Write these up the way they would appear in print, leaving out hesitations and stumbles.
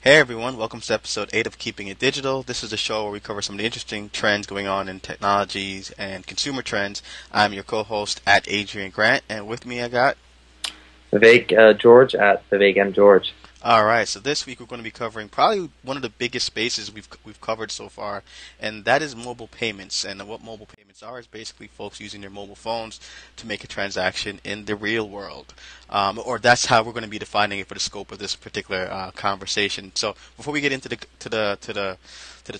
Hey everyone, welcome to episode 8 of Keeping It Digital. This is a show where we cover some of the interesting trends going on in technologies and consumer trends. I'm your co-host at Adrian Grant, and with me I got. Vivek George at Vivek M. George. All right, so this week we're going to be covering probably one of the biggest spaces we've covered so far, and that is mobile payments. And what mobile payments are is basically folks using their mobile phones to make a transaction in the real world, or that's how we're going to be defining it for the scope of this particular conversation. So before we get into the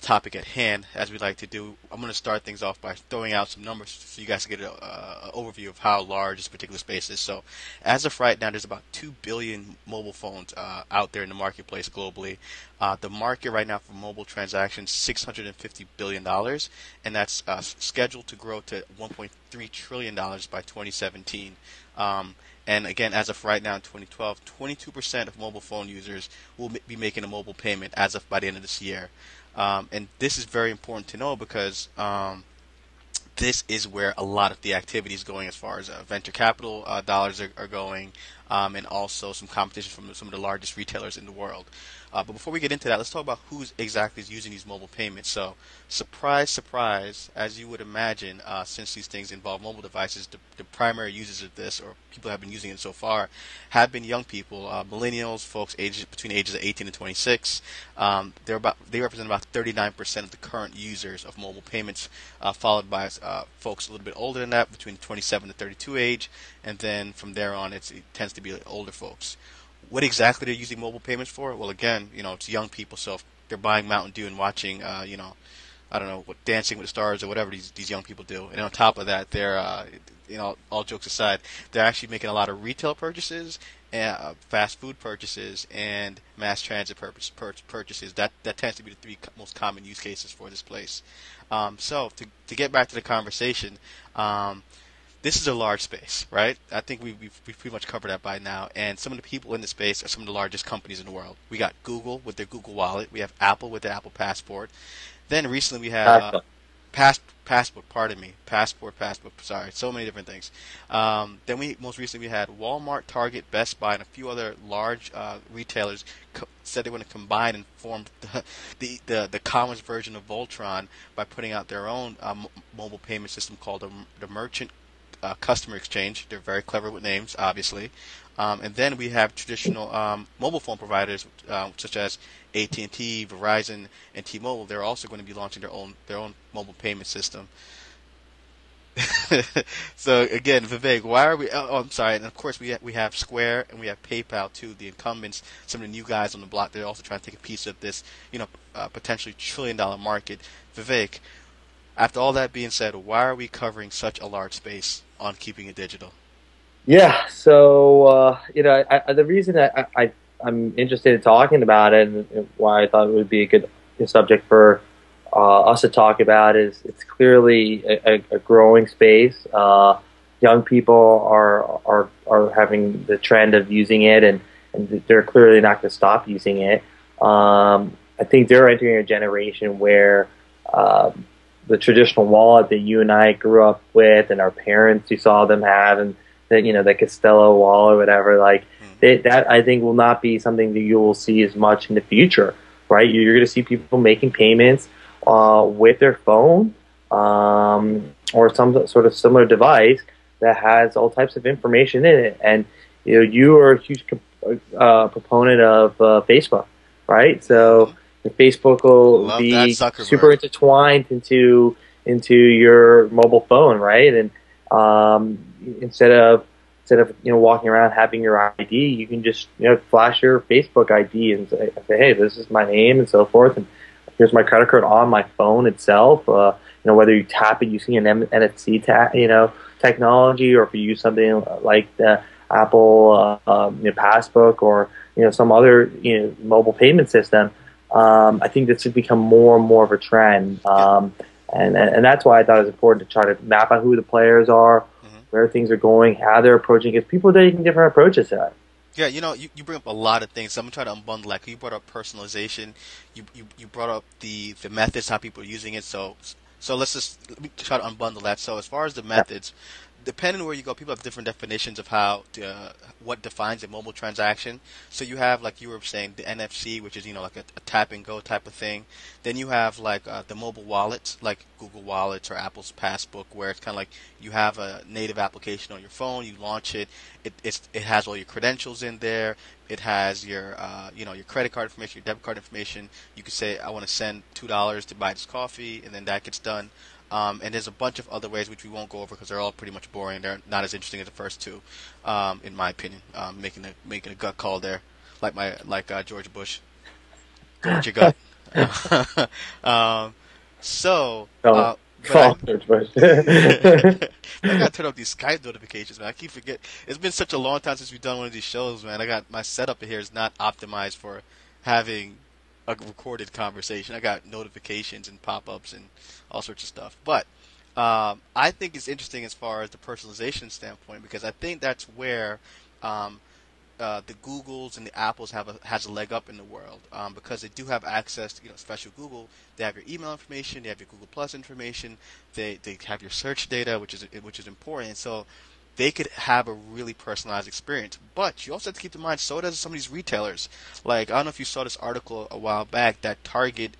topic at hand, as we like to do, I'm going to start things off by throwing out some numbers so you guys can get an overview of how large this particular space is. So, as of right now, there's about 2 billion mobile phones out there in the marketplace globally. The market right now for mobile transactions, $650 billion, and that's scheduled to grow to $1.3 trillion by 2017. And again, as of right now in 2012, 22% of mobile phone users will be making a mobile payment as of by the end of this year. And this is very important to know because this is where a lot of the activity is going as far as venture capital dollars are going, and also some competition from some of the largest retailers in the world. But before we get into that, let's talk about who's exactly is using these mobile payments. So, surprise, surprise, as you would imagine, since these things involve mobile devices, the primary users of this, or people who have been using it so far, have been young people, millennials, folks aged between ages of 18 and 26. They represent about 39% of the current users of mobile payments, followed by folks a little bit older than that, between 27 to 32 age, and then from there on, it tends to be older folks. What exactly they're using mobile payments for? Well, again, it's young people, so if they're buying Mountain Dew and watching, I don't know, what Dancing with the Stars or whatever these young people do. And on top of that, they're, all jokes aside, they're actually making a lot of retail purchases, fast food purchases, and mass transit purchases. That tends to be the three most common use cases for this place. So to get back to the conversation, this is a large space, right? I think we've pretty much covered that by now. And some of the people in the space are some of the largest companies in the world. We got Google with their Google Wallet. We have Apple with their Apple Passport. Then recently we had Passport. Pardon me, Passport. Sorry, so many different things. Then most recently we had Walmart, Target, Best Buy, and a few other large retailers said they want to combine and form the commerce version of Voltron by putting out their own mobile payment system called the Merchant Customer Exchange. They're very clever with names, obviously. And then we have traditional mobile phone providers such as AT&T, Verizon, and T-Mobile. They're also going to be launching their own mobile payment system. So again, Vivek, why are we? Oh, I'm sorry. And of course, we have Square and we have PayPal too. The incumbents, some of the new guys on the block. They're also trying to take a piece of this, potentially $1 trillion market. Vivek, after all that being said, why are we covering such a large space on keeping it digital? Yeah, so the reason I'm interested in talking about it and why I thought it would be a good subject for us to talk about is it's clearly a growing space. Young people are having the trend of using it, and they're clearly not going to stop using it. I think they're entering a generation where the traditional wallet that you and I grew up with, and our parents, you saw them have, and the Costello wallet or whatever, like that I think will not be something that you will see as much in the future, right? You're going to see people making payments with their phone or some sort of similar device that has all types of information in it. And you are a huge proponent of Facebook, right? So Facebook will Love that be super Zuckerberg. intertwined into your mobile phone, right? And instead of walking around having your ID, you can just flash your Facebook ID and say, hey, this is my name and so forth, and here's my credit card on my phone itself. Whether you tap it using an NFC technology, or if you use something like the Apple Passbook, or some other mobile payment system. I think this has become more and more of a trend. And that's why I thought it was important to try to map out who the players are, where things are going, how they're approaching it. People are taking different approaches to that. Yeah, you bring up a lot of things. So I'm gonna try to unbundle that. You brought up personalization. You brought up the methods, how people are using it. So let me try to unbundle that. So as far as the methods, depending on where you go, people have different definitions of how what defines a mobile transaction. So you have, like you were saying, the NFC, which is like a tap and go type of thing. Then you have like the mobile wallets, like Google Wallets or Apple's Passbook, where it's kind of like you have a native application on your phone, you launch it, it has all your credentials in there. It has your your credit card information, your debit card information. You could say I want to send $2 to buy this coffee, and then that gets done. And there's a bunch of other ways which we won't go over because they're all pretty much boring. They're not as interesting as the first two, in my opinion. Making a gut call there, George Bush. Go with your gut. um, so, Don't but I fall George Bush. I gotta turn off these Skype notifications, man. I keep forget. It's been such a long time since we've done one of these shows, man. I got my setup here is not optimized for having a recorded conversation. I got notifications and pop-ups and all sorts of stuff. But I think it's interesting as far as the personalization standpoint because I think that's where um, the Googles and the Apples has a leg up in the world because they do have access to especially Google. They have your email information, they have your Google Plus information, they have your search data, which is important. So they could have a really personalized experience. But you also have to keep in mind, so does some of these retailers. Like I don't know if you saw this article a while back that Target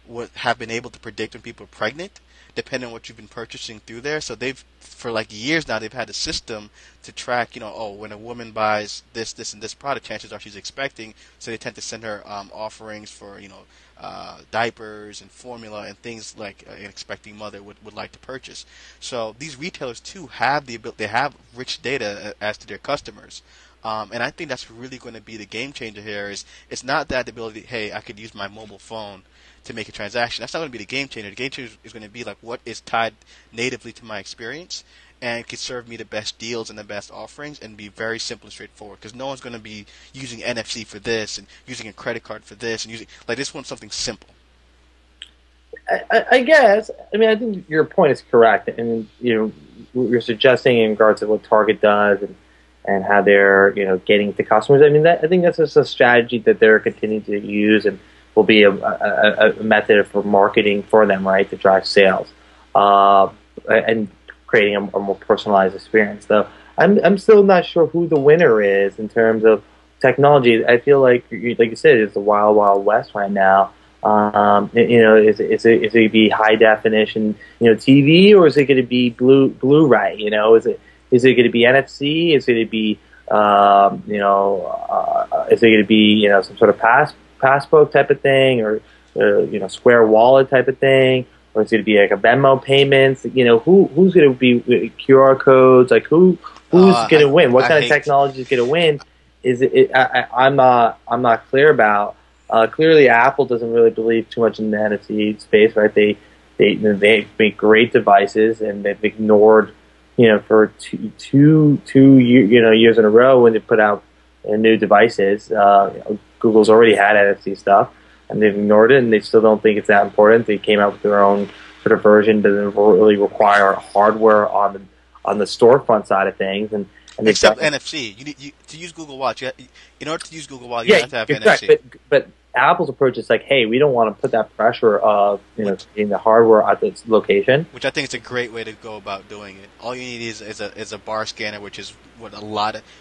would have been able to predict when people are pregnant, depending on what you've been purchasing through there. So they've for like years now they've had a system to track, oh, when a woman buys this, and this product, chances are she's expecting. So they tend to send her offerings for diapers and formula and things like an expecting mother would like to purchase. So these retailers too have the ability. They have rich data as to their customers. And I think that's really going to be the game changer here. Is it's not that the ability, hey, I could use my mobile phone to make a transaction. That's not going to be the game changer. The game changer is going to be like what is tied natively to my experience and can serve me the best deals and the best offerings and be very simple and straightforward. Because no one's going to be using NFC for this and using a credit card for this and using like this one's something simple. I guess. I mean, I think your point is correct, and what you're suggesting in regards to what Target does and how they're getting to customers. I mean, I think that's just a strategy that they're continuing to use and will be a method for marketing for them, right, to drive sales and creating a more personalized experience. Though I'm still not sure who the winner is in terms of technology. I feel like you said, it's the wild wild west right now. Is it going to be high definition, TV, or is it going to be Blu-ray? Is it going to be NFC? Is it going to be, is it going to be, some sort of passbook type of thing, or Square Wallet type of thing, or is it going to be like a Venmo payments? Who's going to be QR codes? Like who's going to win? What kind of technology is going to win? I'm not clear about. Clearly, Apple doesn't really believe too much in the NFC space, right? They make great devices, and they've ignored, for two years in a row when they put out new devices. Google's already had NFC stuff, and they've ignored it, and they still don't think it's that important. They came out with their own sort of version that doesn't really require hardware on the storefront side of things, and except NFC. You to use Google Watch. In order to use Google Watch, you have to have NFC. Right, but Apple's approach is like, hey, we don't want to put that pressure of getting the hardware at its location. Which I think is a great way to go about doing it. All you need is a bar scanner, which is what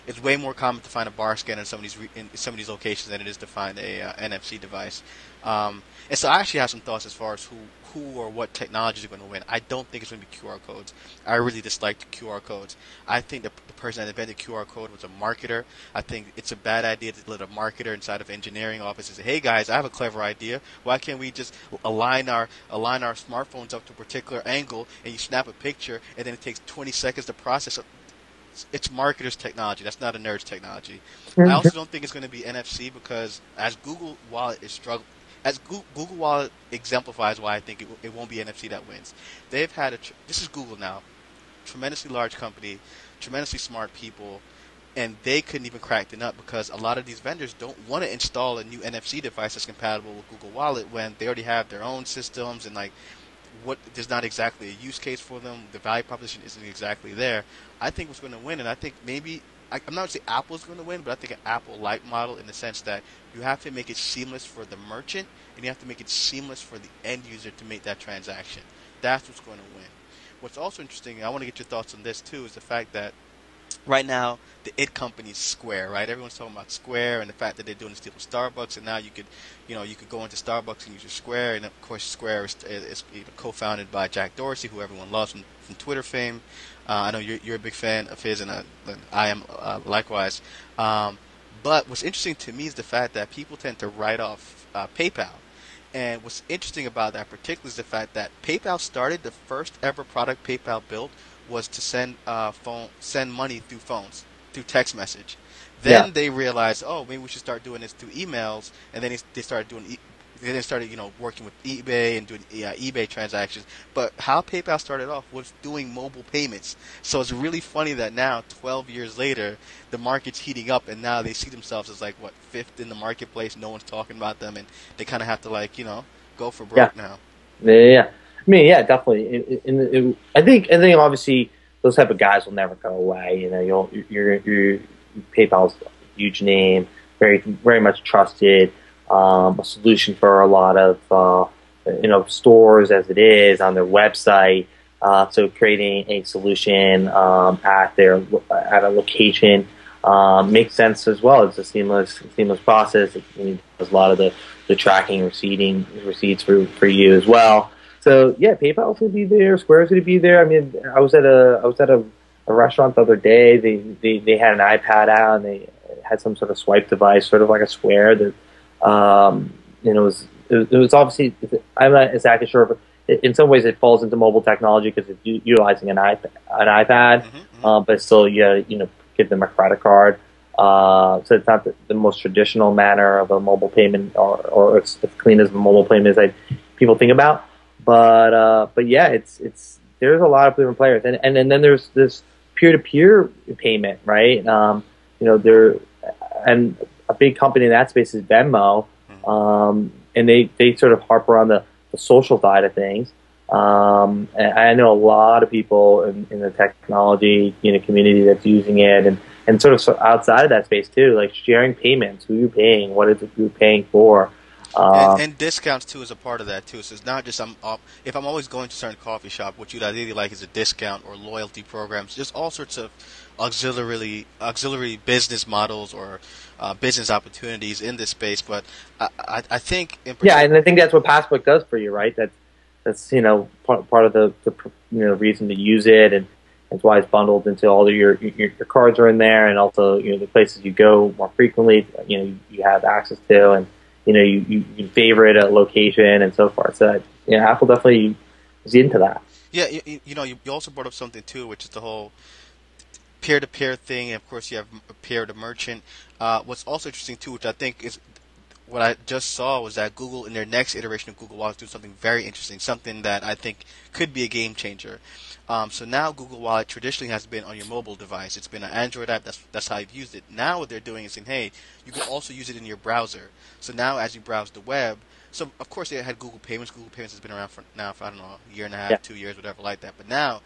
it's way more common to find a bar scanner in some of these locations than it is to find a NFC device. And so I actually have some thoughts as far as who or what technologies are going to win. I don't think it's going to be QR codes. I really dislike the QR codes. I think the person that invented QR code was a marketer. I think it's a bad idea to let a marketer inside of engineering offices say, "Hey guys, I have a clever idea. Why can't we just align our smartphones up to a particular angle, and you snap a picture, and then it takes 20 seconds to process it." It's marketers' technology. That's not a nerd's technology. I also don't think it's going to be NFC because as Google Wallet is struggling. As Google Wallet exemplifies why I think it won't be NFC that wins. They've had this is Google now, tremendously large company, tremendously smart people, and they couldn't even crack the nut because a lot of these vendors don't want to install a new NFC device that's compatible with Google Wallet when they already have their own systems and like there's not exactly a use case for them. The value proposition isn't exactly there. I think what's going to win, and I think maybe I'm not going to say Apple's going to win, but I think an Apple-like model in the sense that you have to make it seamless for the merchant, and you have to make it seamless for the end user to make that transaction. That's what's going to win. what's also interesting, I want to get your thoughts on this too, is the fact that right now the it company is Square, right? Everyone's talking about Square and the fact that they're doing this deal with Starbucks, and now you could go into Starbucks and use your Square, and of course Square is co-founded by Jack Dorsey, who everyone loves from Twitter fame. I know you're a big fan of his, and I am likewise. But what's interesting to me is the fact that people tend to write off PayPal. And what's interesting about that particularly is the fact that PayPal started, the first ever product PayPal built was to send money through phones, through text message. Yeah. Then they realized, oh, maybe we should start doing this through emails, and then they started doing they started working with eBay and doing eBay transactions. But how PayPal started off was doing mobile payments. So it's really funny that now, 12 years later, the market's heating up, and now they see themselves as like what, fifth in the marketplace. No one's talking about them, and they kind of have to go for Yeah. broke now. Yeah. I mean, yeah, definitely. I think obviously those type of guys will never go away. You know, you're PayPal's a huge name, very much trusted, a solution for a lot of stores as it is on their website. So creating a solution at a location makes sense as well. It's a seamless process. It does a lot of the tracking, receipts for you as well. So yeah, PayPal's gonna be there. Square's gonna be there. I mean, I was at a restaurant the other day. They had an iPad out and they had some sort of swipe device, sort of like a Square. That it was obviously. I'm not exactly sure, but in some ways it falls into mobile technology because it's utilizing an iPad. But still, give them a credit card. So it's not the most traditional manner of a mobile payment, or it's as clean as a mobile payment as people think about. But yeah, it's there's a lot of different players, and then there's this peer-to-peer payment, right? And a big company in that space is Venmo, and they sort of harp around the social side of things. And I know a lot of people in the technology community that's using it, and sort of outside of that space too, like sharing payments, who you're paying, what is it you're paying for. And discounts too is a part of that too. So it's not just if I'm always going to a certain coffee shop, what you'd ideally like is a discount or loyalty programs, just all sorts of auxiliary business models or business opportunities in this space. But I think yeah, and I think that's what Passbook does for you, right? That's part of the reason to use it, and that's why it's bundled into all of your cards are in there, and also the places you go more frequently, you have access to, and you favorite a location and so forth. So Apple definitely is into that. Yeah, you also brought up something too, which is the whole peer-to-peer thing, and of course you have peer-to-merchant. What's also interesting too, which I think is what I just saw, was that Google, in their next iteration of Google Wallet, do something very interesting, something that I think could be a game changer. So now Google Wallet traditionally has been on your mobile device. It's been an Android app. That's how you've used it. Now what they're doing is saying, hey, you can also use it in your browser. So now as you browse the web, so of course they had Google Payments. Google Payments has been around for I don't know, a year and a half, 2 years, whatever like that. But now,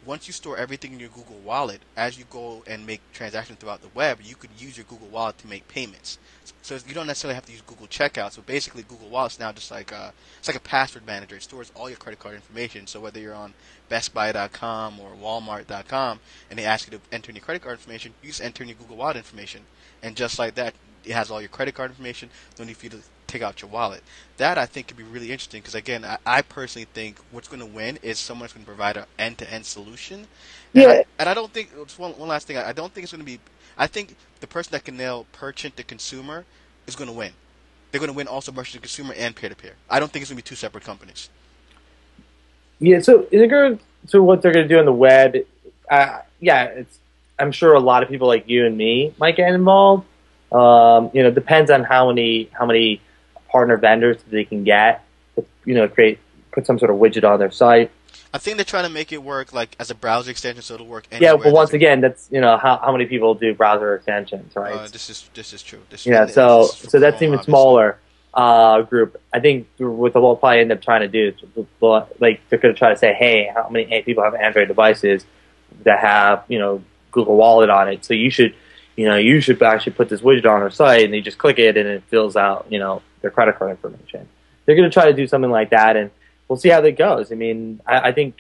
once you store everything in your Google Wallet, as you go and make transactions throughout the web, you could use your Google Wallet to make payments. So you don't necessarily have to use Google Checkout. So basically, Google Wallet's now just like it's like a password manager. It stores all your credit card information. So whether you're on BestBuy.com or Walmart.com, and they ask you to enter in your credit card information, you just enter in your Google Wallet information, and just like that, it has all your credit card information. No need for you to take out your wallet. That I think could be really interesting because again, I personally think what's going to win is someone's going to provide an end-to-end solution. And I don't think it's one last thing. I don't think it's going to be. I think the person that can nail merchant to consumer is going to win. They're going to win also merchant to consumer and peer-to-peer. I don't think it's going to be two separate companies. Yeah. So in regard to what they're going to do on the web, I'm sure a lot of people like you and me might get involved. Depends on how many partner vendors they can get. Put some sort of widget on their site. I think they're trying to make it work like as a browser extension, so it'll work anywhere. Yeah, but once again, that's how many people do browser extensions, right? This is true. So that's even smaller group. I think what they'll probably end up trying to do is like they're going to try to say, hey, how many people have Android devices that have Google Wallet on it? So you should actually put this widget on our site, and they just click it, and it fills out their credit card information. They're going to try to do something like that, and we'll see how that goes. I mean, I think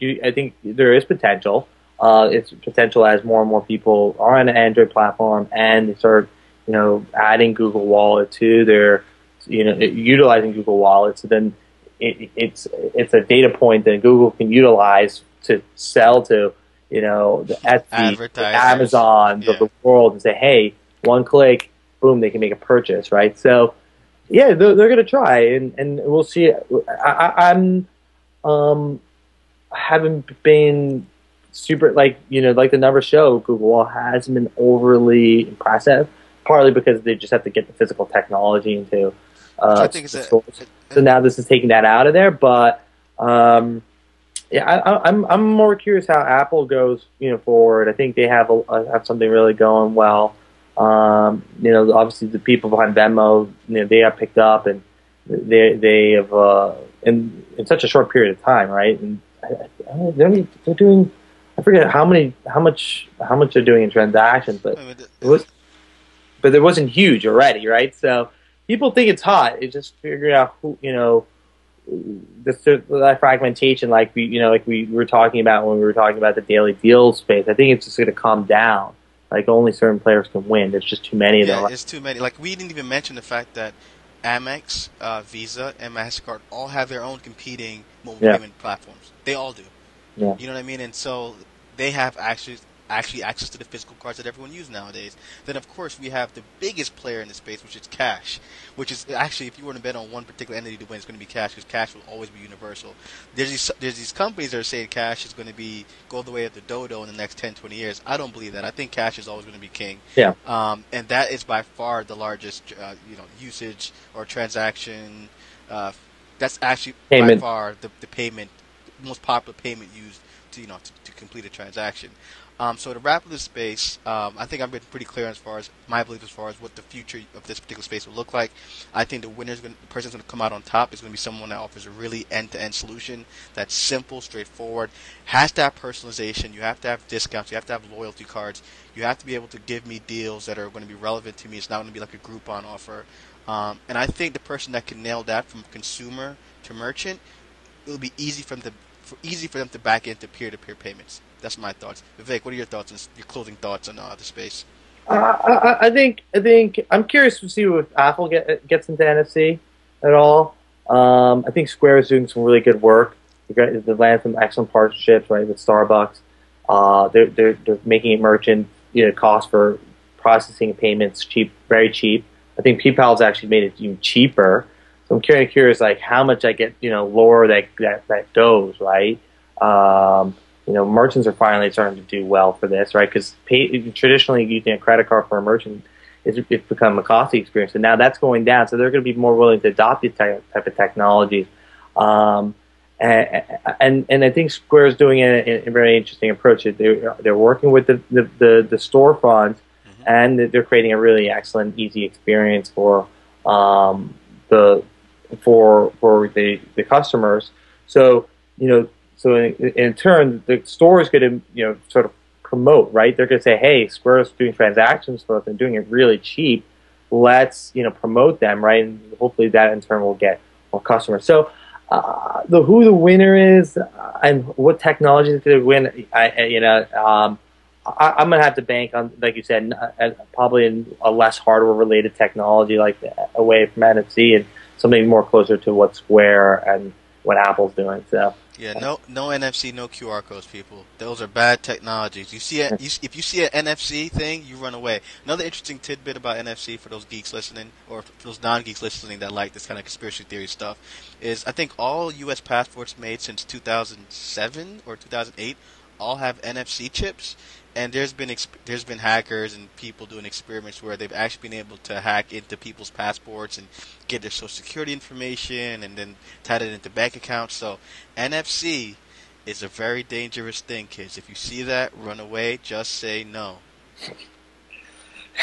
there is potential. It's potential as more and more people are on an Android platform and they start, adding Google Wallet to their, utilizing Google Wallet. So then it's a data point that Google can utilize to sell to, the Etsy, the Amazons of the world, and say, hey, one click, boom, they can make a purchase, right? So, yeah, they're going to try, and we'll see. I'm haven't been super like the numbers show. Google hasn't been overly impressive, partly because they just have to get the physical technology into. I think so now this is taking that out of there, but yeah, I'm more curious how Apple goes, forward. I think they have something really going well. Obviously the people behind Venmo, they got picked up, and they have in such a short period of time, right? And they're doing, I forget how much they're doing in transactions, but it wasn't huge already, right? So people think it's hot. It's just figuring out who, that fragmentation, like we were talking about when we were talking about the daily deals space. I think it's just going to calm down. Like only certain players can win. There's just too many of them. Yeah, it's too many. Like we didn't even mention the fact that Amex, Visa, and MasterCard all have their own competing mobile payment platforms. They all do. Yeah. You know what I mean? And so they have actually access to the physical cards that everyone uses nowadays. Then, of course, we have the biggest player in the space, which is Cash, which is actually, if you were to bet on one particular entity to win, it's going to be Cash, because Cash will always be universal. There's these companies that are saying Cash is going to go the way of the dodo in the next 10, 20 years. I don't believe that. I think Cash is always going to be king. Yeah. And that is by far the largest, usage or transaction. That's actually by far the payment, the most popular payment used to complete a transaction. So to wrap up this space, I think I've been pretty clear as far as my belief as far as what the future of this particular space will look like. I think the person's going to come out on top is going to be someone that offers a really end-to-end solution that's simple, straightforward, has to have personalization. You have to have discounts. You have to have loyalty cards. You have to be able to give me deals that are going to be relevant to me. It's not going to be like a Groupon offer. And I think the person that can nail that from consumer to merchant, it'll be easy for them to back into peer-to-peer payments. That's my thoughts. Vivek, what are your thoughts and your closing thoughts on the space? I think I'm curious to see if Apple gets into NFC at all. I think Square is doing some really good work. They've landed some excellent partnerships, right, with Starbucks. They're making it merchant, cost for processing payments very cheap. I think PayPal's actually made it even cheaper. So I'm curious, like how much I get, lower that goes, right? Merchants are finally starting to do well for this, right? Because traditionally using a credit card for a merchant it's become a costly experience, and now that's going down. So they're going to be more willing to adopt these type of technologies. And I think Square is doing a very interesting approach. They're working with the storefronts, and they're creating a really excellent, easy experience for the customers. So So in turn, the store is going to, sort of promote, right? They're going to say, hey, Square is doing transactions for us and doing it really cheap. Let's, promote them, right? And hopefully that in turn will get more customers. So who the winner is and what technology is going to win, I'm going to have to bank on, like you said, probably in a less hardware-related technology, like away from NFC, and something more closer to what Square and what Apple's doing. So. Yeah, no NFC, no QR codes, people. Those are bad technologies. If you see an NFC thing, you run away. Another interesting tidbit about NFC for those geeks listening, or for those non-geeks listening that like this kind of conspiracy theory stuff, is I think all U.S. passports made since 2007 or 2008 all have NFC chips. And there's been hackers and people doing experiments where they've actually been able to hack into people's passports and get their social security information and then tie it into bank accounts. So NFC is a very dangerous thing, kids. If you see that, run away. Just say no.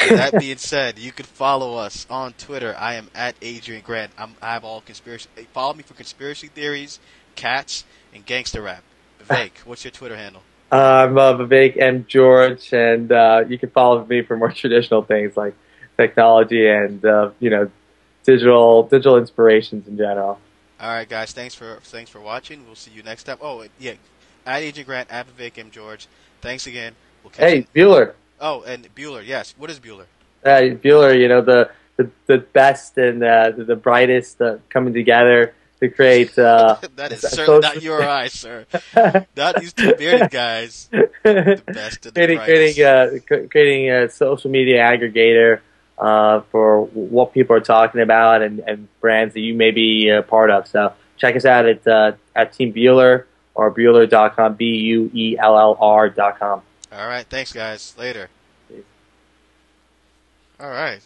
With that being said, you can follow us on Twitter. I am at Adrian Grant. I have all conspiracy. Follow me for conspiracy theories, cats, and gangster rap. Vivek, what's your Twitter handle? I'm Vivek M. George, and you can follow me for more traditional things like technology and digital inspirations in general. All right, guys. Thanks for watching. We'll see you next time. Oh, yeah. At Agent Grant, at Vivek M. George. Thanks again. We'll catch you. Hey, Bueller. Oh, and Bueller. Yes. What is Bueller? Bueller, the best and the brightest coming together to create That is certainly not your eyes, sir. Not these two bearded guys. The best and the brightest. creating a social media aggregator for what people are talking about and brands that you may be a part of. So check us out at Team Bueller or Bueller.com, Buellr.com. All right. Thanks, guys. Later. All right.